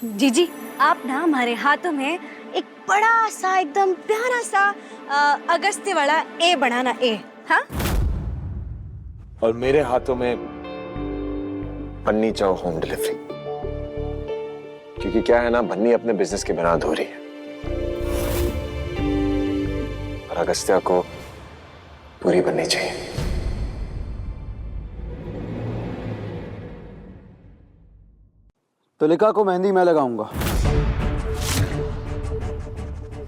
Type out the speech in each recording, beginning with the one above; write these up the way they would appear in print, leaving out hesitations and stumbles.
जीजी, आप ना हमारे हाथों में एक बड़ा सा एकदम प्यारा सा अगस्त्य वाला ए बनाना ए, हाँ? और मेरे हाथों में बन्नी चाओ होम डिलीवरी, क्योंकि क्या है ना, बन्नी अपने बिजनेस की बुनियाद हो रही है और अगस्त्या को पूरी बननी चाहिए। तुलिका को मेहंदी मैं लगाऊंगा।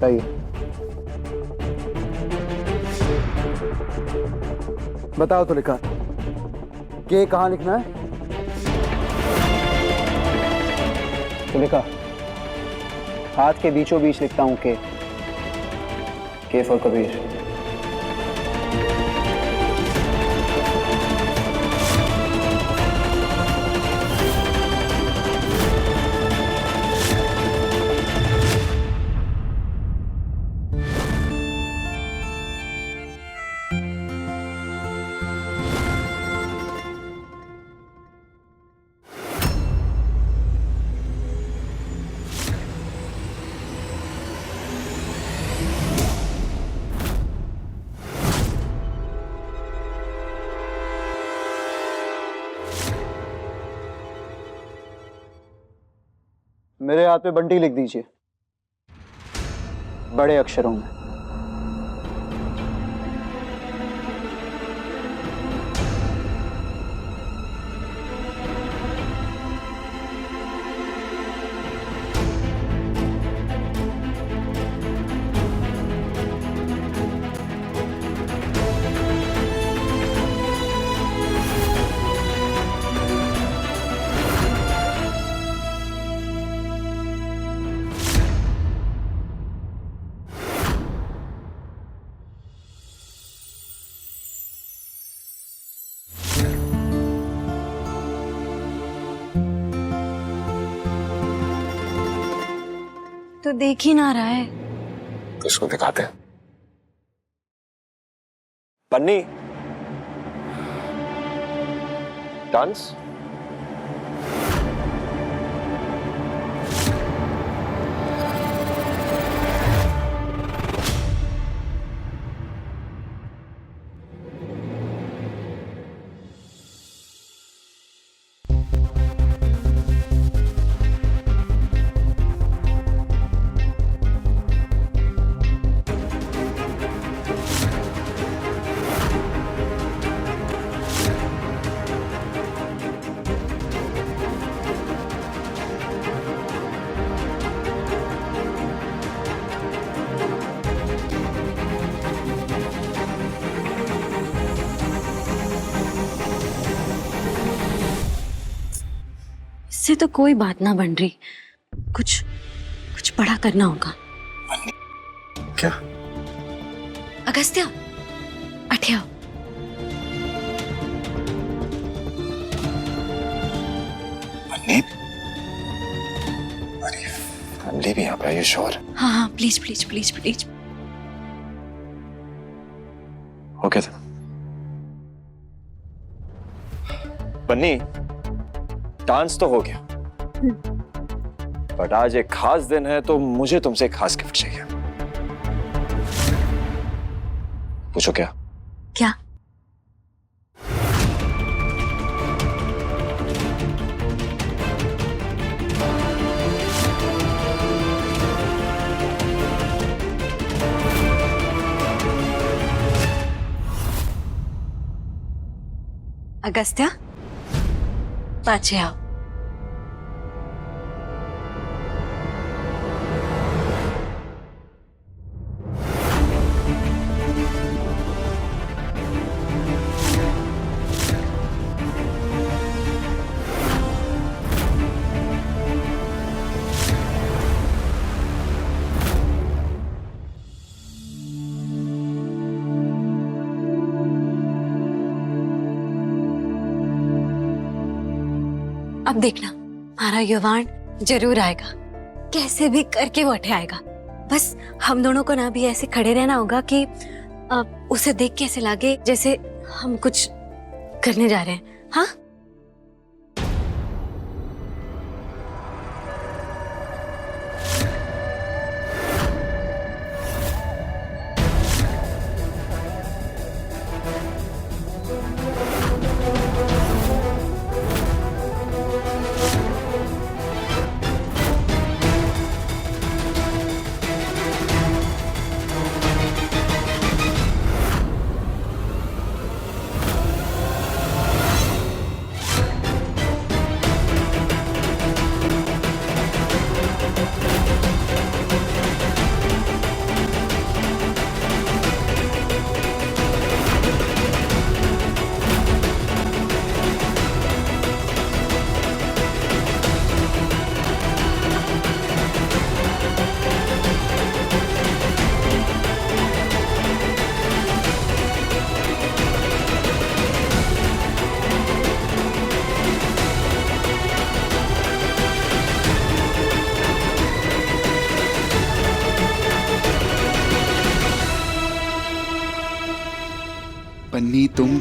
सही। बताओ तुलिका, के कहाँ लिखना है? तुलिका, हाथ के बीचों बीच लिखता हूँ के फॉर कबीर। मेरे हाथ पे बंटी लिख दीजिए, बड़े अक्षरों में। तो देख ही ना रहा है। तो इसको दिखाते हैं। बन्नी, डांस। इससे तो कोई बात ना बन रही, कुछ कुछ बड़ा करना होगा। क्या? अगस्त्या, अठे आओ। बन्नी, अरे फैमिली भी यहाँ पे, आर यू श्योर? हाँ हाँ, please please please please. Okay था। बन्नी, डांस तो हो गया, बट आज एक खास दिन है तो मुझे तुमसे एक खास गिफ्ट चाहिए। पूछो क्या? क्या? अगस्त्या, पाछे आओ। अब देखना, हमारा युवान जरूर आएगा, कैसे भी करके वो उठे आएगा। बस हम दोनों को ना भी ऐसे खड़े रहना होगा कि उसे देख के ऐसे लगे जैसे हम कुछ करने जा रहे हैं। हाँ,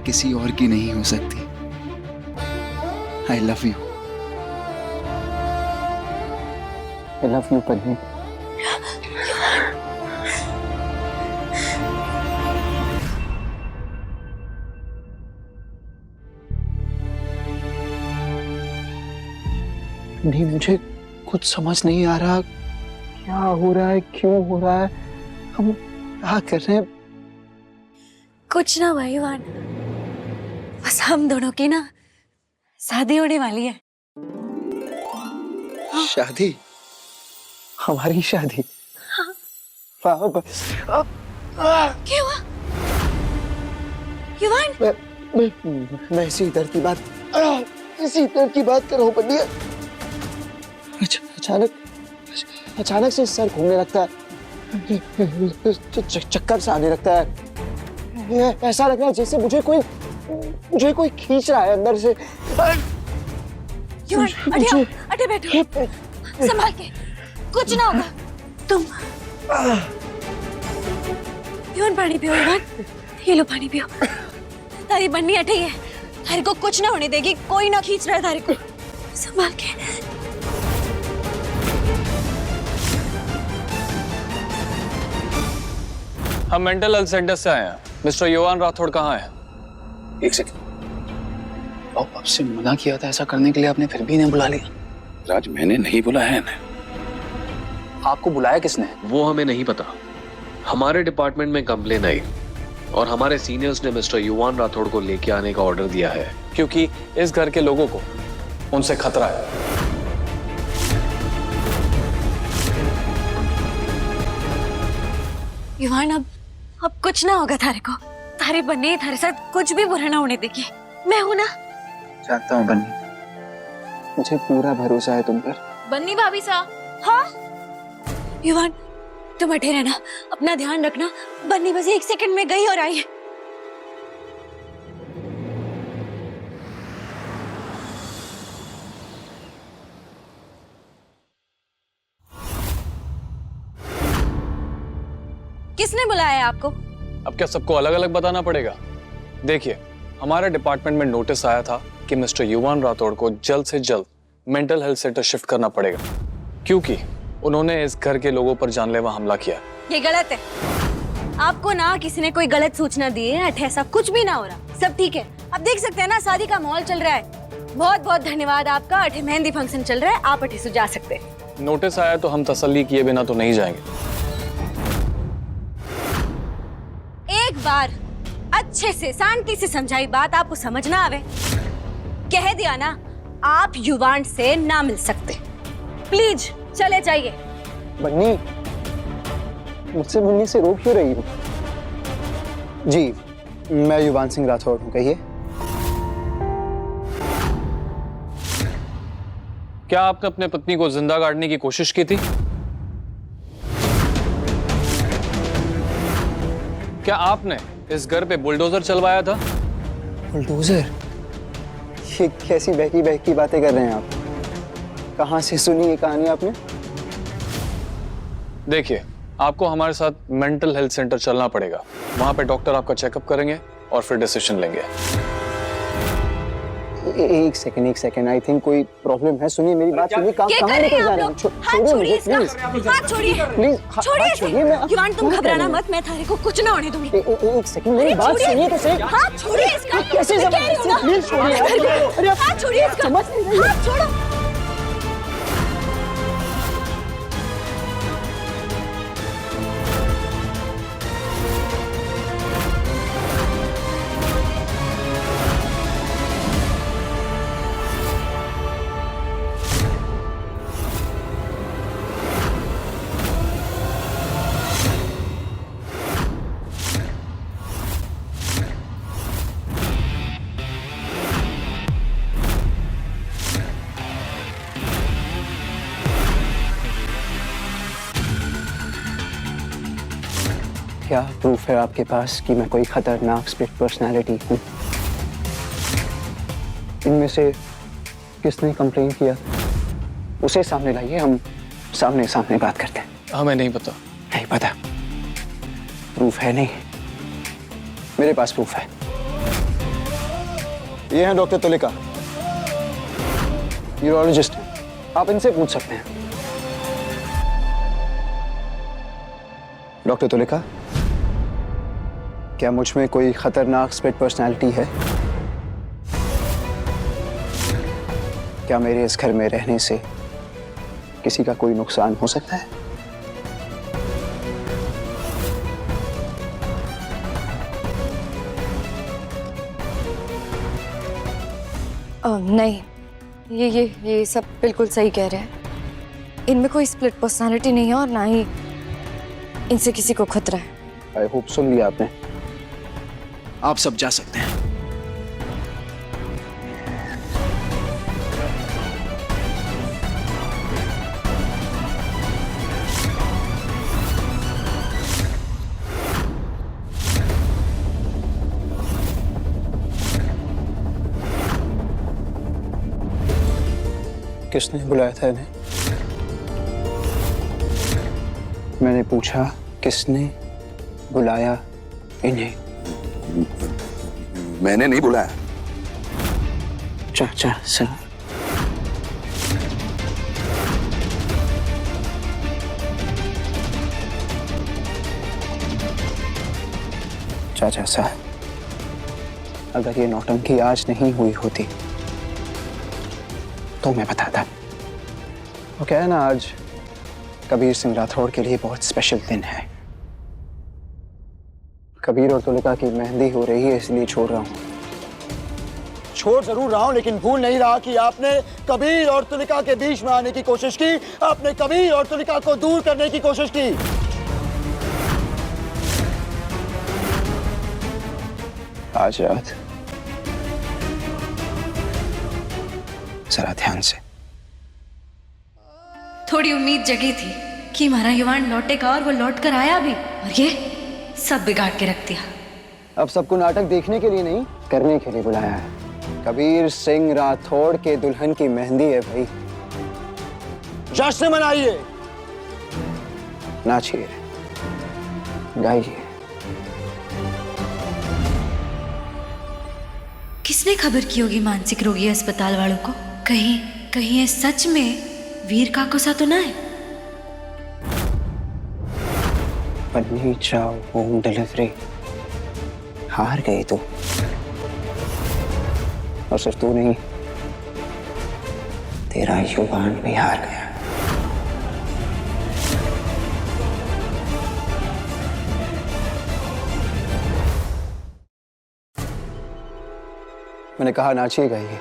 किसी और की नहीं हो सकती। I love you. I love you Bunny. नहीं, मुझे कुछ समझ नहीं आ रहा क्या हो रहा है, क्यों हो रहा है, हम क्या कर रहे हैं। कुछ ना भाई वान, बस हम दोनों की ना शादी होने वाली है। शादी? हमारी शादी? क्या हुआ युवान? मैं इसी दर्द की बात कर रहा हूँ बन्नी। अचानक से सर घूमने लगता है, चक्कर सा आने लगता है, ऐसा लग रहा है जैसे मुझे कोई खींच रहा है अंदर से। युवान अटे बैठो, संभाल के, कुछ ना होगा। तुम युवान पानी पियो, युवान ये लो पानी पियो। तारी बन्नी अटे ही है, तारी को कुछ ना होने देगी, कोई ना खींच रहा है तारी को, संभाल के। हम मेंटल हेल्थ सेंटर से आए हैं। मिस्टर युवान राठौड़ कहाँ है? एक सेकंड। आपसे मना किया था ऐसा करने के लिए, आपने फिर भी इन्हें बुला लिया। राज, मैंने नहीं बुलाया है इन्हें। आपको बुलाया किसने? वो हमें नहीं पता। हमारे डिपार्टमेंट में कंप्लेन आई और हमारे सीनियर्स ने मिस्टर युवान राठौड़ को लेके आने का ऑर्डर दिया है, क्योंकि इस घर के लोगों को उनसे खतरा है। युवान अब कुछ ना होगा थारे को, थारी बन्नी थारे साथ कुछ भी बुरा ना होने देगी, मैं हूं ना। जानता हूँ बन्नी, मुझे पूरा भरोसा है तुम पर। बन्नी भाभी साहब। हाँ युवान, तुम बैठे रहना, अपना ध्यान रखना। बन्नी बस 1 सेकंड में गई और आई है। किसने बुलाया है आपको? अब क्या सबको अलग अलग बताना पड़ेगा? देखिए, हमारे डिपार्टमेंट में नोटिस आया था कि मिस्टर युवान राठौड़ को जल्द से जल्द मेंटल हेल्थ सेंटर शिफ्ट करना पड़ेगा, क्योंकि उन्होंने इस घर के लोगों पर जानलेवा हमला किया। ये गलत है। आपको ना किसी ने कोई गलत सूचना दी है, ऐसा कुछ भी ना हो रहा, सब ठीक है। आप देख सकते हैं ना, शादी का माहौल चल रहा है। बहुत बहुत धन्यवाद आपका। अठे मेहंदी फंक्शन चल रहा है, आप अठे से जा सकते हैं। नोटिस आया तो हम तसल्ली किए बिना तो नहीं जाएंगे। एक बार अच्छे से शांति से समझाई बात आपको समझ ना आवे, कह दिया ना, आप युवान से ना मिल सकते। प्लीज चले जाइए। बन्नी, मुझसे मिलने से रोक क्यों रही हो? जी, मैं युवान सिंह राठौड़ हूँ, कहिए। क्या आपने अपने पत्नी को जिंदा गाड़ने की कोशिश की थी? क्या आपने इस घर पे बुलडोजर चलवाया था? बुलडोजर? ये कैसी बहकी बातें कर रहे हैं आप? कहाँ से सुनी ये कहानी आपने? देखिए, आपको हमारे साथ मेंटल हेल्थ सेंटर चलना पड़ेगा। वहां पे डॉक्टर आपका चेकअप करेंगे और फिर डिसीजन लेंगे। एक सेकंड, आई थिंक कोई प्रॉब्लम है। सुनिए मेरी बात, सुनिए। कहाँ लेकर जा रहे हैं? छोड़िए मुझे प्लीज, हाथ छोड़िए, प्लीज छोड़िए छोड़िए। मैं युवान, तुम घबराना मत, मैं थारे को कुछ ना होने दूंगी। एक सेकंड, मेरी बात सुनिए तो सही। हाथ छोड़िए इसका। कैसे मैं कह रही हूं ना। प्लीज छोड़िए। अरे हाथ छोड़िए इसका। समझ नहीं रही। हाथ छोड़ो। क्या प्रूफ है आपके पास कि मैं कोई खतरनाक स्प्लिट पर्सनालिटी हूँ? इनमें से किसने कंप्लेन किया उसे सामने लाइए, हम सामने सामने बात करते हैं। हमें नहीं पता। नहीं पता? प्रूफ है नहीं? मेरे पास प्रूफ है। ये हैं डॉक्टर तुलिका, यूरोलॉजिस्ट हैं, आप इनसे पूछ सकते हैं। डॉक्टर तुलिका, क्या मुझ में कोई खतरनाक स्प्लिट पर्सनालिटी है? क्या मेरे इस घर में रहने से किसी का कोई नुकसान हो सकता है? नहीं, ये सब बिल्कुल सही कह रहे हैं। इनमें कोई स्प्लिट पर्सनालिटी नहीं है और ना ही इनसे किसी को खतरा है। आई होप सुन लिया आपने। आप सब जा सकते हैं। किसने बुलाया था इन्हें? मैंने पूछा किसने बुलाया इन्हें? मैंने नहीं बुलाया। चाचा सर, चाचा साहब, अगर ये नौटंकी आज नहीं हुई होती तो मैं बताता। वो क्या है ना, आज कबीर सिंह राठौड़ के लिए बहुत स्पेशल दिन है। कबीर और तुलिका की मेहंदी हो रही है, इसलिए छोड़ रहा हूँ। छोड़ जरूर रहा हूँ, लेकिन भूल नहीं रहा कि आपने कबीर और तुलिका के बीच में आने की कोशिश की। आपने कबीर और तुलिका को दूर करने की कोशिश की। आज रात जरा ध्यान से। थोड़ी उम्मीद जगी थी कि हमारा युवान लौटेगा और वो लौट कर आया भी, और ये सब बिगाड़ के रख दिया। अब सबको नाटक देखने के लिए नहीं, करने के लिए बुलाया है। कबीर सिंह राठौड़ के दुल्हन की मेहंदी है भाई, जश्न मनाइए, नाचिए, गाइए। किसने खबर की होगी मानसिक रोगी अस्पताल वालों को? कहीं कहीं ये सच में वीर काकोसा तो ना है? पन्नी चाओ होम डिलीवरी, हार गई तू। और सिर्फ तू नहीं, तेरा युवान भी हार गया। मैंने कहा नाचिएगा ये।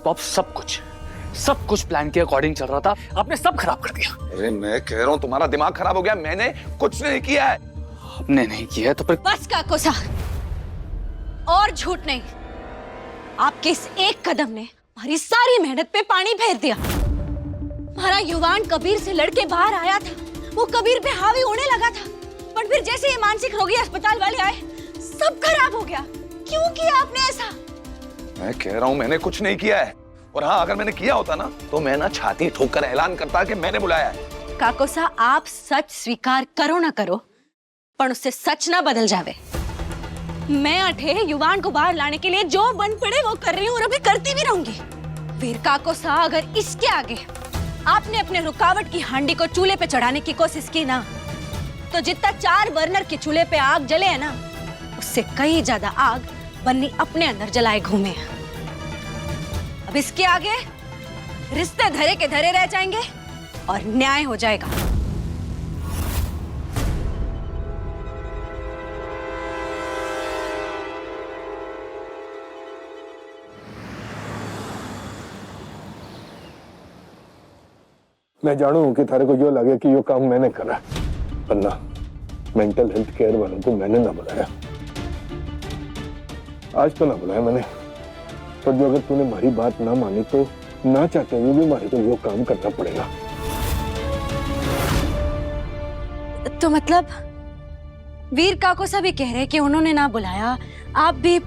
बाप, सब कुछ प्लान के अकॉर्डिंग चल रहा था, आपने सब खराब कर दिया। अरे मैं कह रहा हूँ तुम्हारा दिमाग खराब हो गया। मैंने कुछ नहीं किया है। आपने नहीं किया है तो फिर? बस काकोसा, और झूठ नहीं। आपके इस एक कदम ने हमारी सारी मेहनत पे पानी फेर दिया। हमारा युवान कबीर से लड़के बाहर आया था, वो कबीर पे हावी होने लगा था, पर फिर जैसे ये मानसिक रोगी अस्पताल वाले आए, सब खराब हो गया। क्यों किया आपने ऐसा? मैं कह रहा हूँ मैंने कुछ नहीं किया है। और हाँ, अगर मैंने किया होता ना तो मैं ना छाती ठोक कर ऐलान करता कि मैंने बुलाया है। काकोसा, आप सच स्वीकार करो ना करो, पर उससे सच ना बदल जावे। मैं अठे युवान को बाहर लाने के लिए जो बन पड़े वो कर रही हूँ और अभी करती भी रहूंगी। वीर काकोसा, अगर इसके आगे आपने अपने रुकावट की हांडी को चूल्हे पे चढ़ाने की कोशिश की ना, तो जितना 4 बर्नर के चूल्हे पे आग जले है ना, उससे कई ज्यादा आग बन्नी अपने अंदर जलाए घूमे हैं। अब इसके आगे रिश्ते धरे के धरे रह जाएंगे और न्याय हो जाएगा। मैं जानू कि थारे को यो लगे कि यो काम मैंने करा, पर ना, मेंटल हेल्थ केयर वालों को मैंने ना बुलाया, आज तो ना बुलाया मैंने। पर जो अगर तूने हमारी बात ना मानी तो ना चाहते हुए भी हमारे को यो काम करना पड़ेगा। तो मतलब वीर काको सा भी कह रहे हैं कि उन्होंने ना बुलाया, आप भी।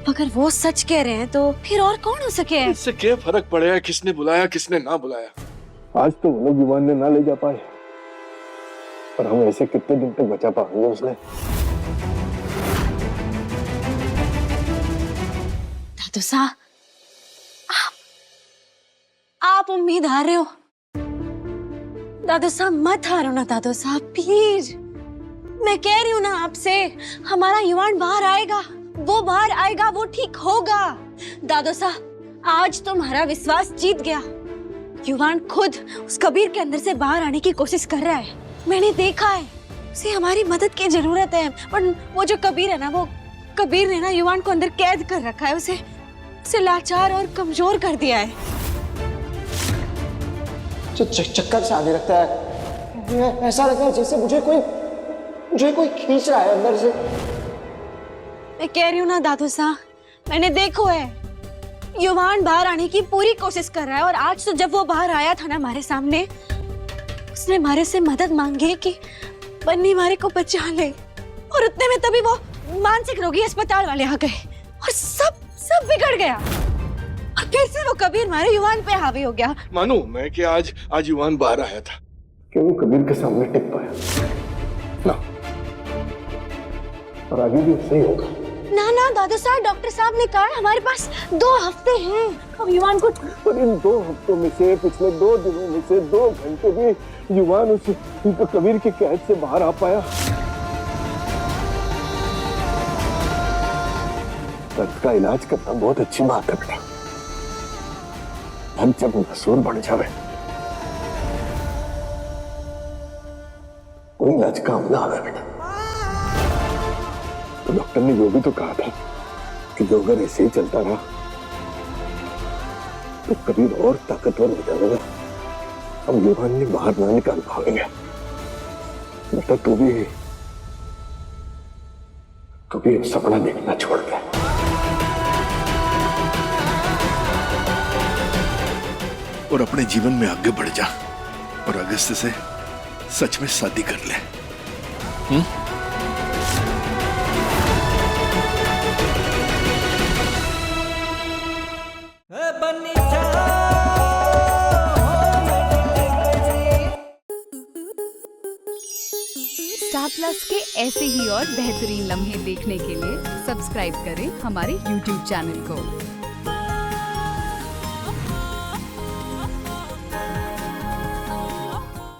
अगर वो सच कह रहे हैं तो फिर और कौन हो सके है? इससे क्या फर्क पड़ेगा किसने बुलाया किसने ना बुलाया? आज तो वो लोग युवान ने ना ले जा पाए, पर हम ऐसे कितने दिन तक बचा पाएंगे उसने? दादू साहब, आप उम्मीद हार रहे हो। दादू साहब मत हारो ना दादू साहब, प्लीज। मैं कह रही हूँ ना आपसे, हमारा युवान बाहर आएगा, वो बाहर आएगा, वो ठीक होगा। दादू साहब, आज तुम्हारा विश्वास जीत गया। युवान खुद उस कबीर के अंदर से बाहर आने की कोशिश कर रहा है, मैंने देखा है। उसे हमारी मदद की जरूरत है, पर वो जो कबीर है ना, वो कबीर ने ना युवान को अंदर कैद कर रखा है, उसे लाचार और कमजोर कर दिया है। चक्कर से आने लगता है, ऐसा लगता है जैसे मुझे कोई खींच रहा है अंदर से। मैं कह रही हूँ ना दादू साहब, मैंने देखो है, युवान बाहर आने की पूरी कोशिश कर रहा है। और आज तो जब वो बाहर आया था ना हमारे सामने, उसने हमारे से मदद मांगी कि बन्नी हमारे को बचा ले, और उतने में तभी वो मानसिक रोगी अस्पताल वाले आ गए और सब बिगड़ गया। और फिर से वो कबीर हमारे युवान पे हावी हो गया। मानू मैं कि आज युवान बाहर आया था, क्यों वो कबीर के सामने टिक पाया ना, और आगे भी सही होगा। ना दादू साहब, डॉक्टर साहब ने कहा हमारे पास 2 हफ्ते हैं, अब युवान को। पर इन 2 हफ्तों में से, पिछले 2 दिनों में से 2 घंटे भी युवान उस कबीर की कैद से बाहर आ पाया। दर्द का इलाज करना बहुत अच्छी बात है बेटा, हम जब मसूर बढ़ जावे कोई इलाज काम ना आवे बेटा। तो डॉक्टर ने वो भी तो कहा था कि जो अगर ऐसे ही चलता रहा तो कबीर और ताकतवर हो जाएगा, हम युवान ने बाहर ना निकाल पाएंगे। बेटा तू भी सपना देखना छोड़ दे। और अपने जीवन में आगे बढ़ जा और अगस्त से सच में शादी कर ले। स्टार प्लस के ऐसे ही और बेहतरीन लम्हे देखने के लिए सब्सक्राइब करें हमारे YouTube चैनल को।